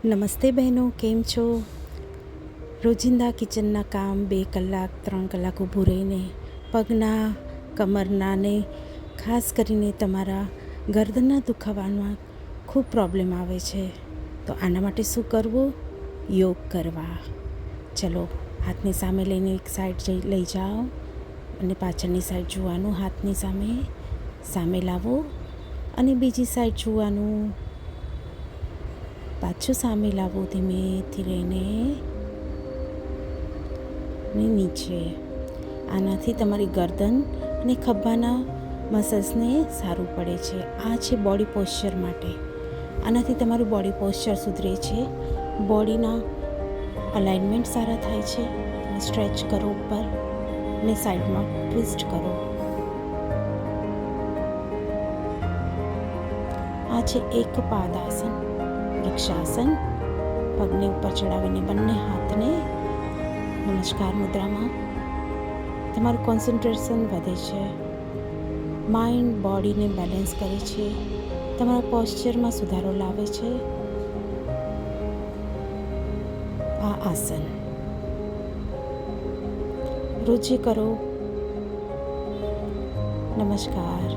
નમસ્તે બહેનો, કેમ છો? રોજિંદા કિચનના કામ 2 કલાક 3 કલાક ઊભું રહીને પગના, કમરના ને ખાસ કરીને તમારા ગરદનના દુખાવામાં ખૂબ પ્રોબ્લેમ આવે છે. તો આના માટે શું કરવું? યોગ કરવા. ચલો, હાથને સામે લઈને એક સાઈડ લઈ જાઓ અને પાછળની સાઈડ જોવાનું, હાથની સામે લાવો અને બીજી સાઈડ જોવાનું, પાછું સામે લાવો ધીમેથી રહીને નીચે. આનાથી તમારી ગરદન અને ખભાના મસલ્સને સારું પડે છે. આ છે બોડી પોસ્ચર માટે. આનાથી તમારું બોડી પોસ્ચર સુધરે છે, બોડીના અલાઇનમેન્ટ સારા થાય છે. સ્ટ્રેચ કરો ઉપર અને સાઈડમાં ટ્વિસ્ટ કરો. આ છે એક પાદાસન, વૃક્ષાસન. પગને ઉપર ચડાવીને બંને હાથને નમસ્કાર મુદ્રામાં. તમારું કોન્સન્ટ્રેશન વધે છે, માઇન્ડ બોડીને બેલેન્સ કરે છે, તમારા પોસ્ચરમાં સુધારો લાવે છે. આ આસન રોજે કરો. નમસ્કાર.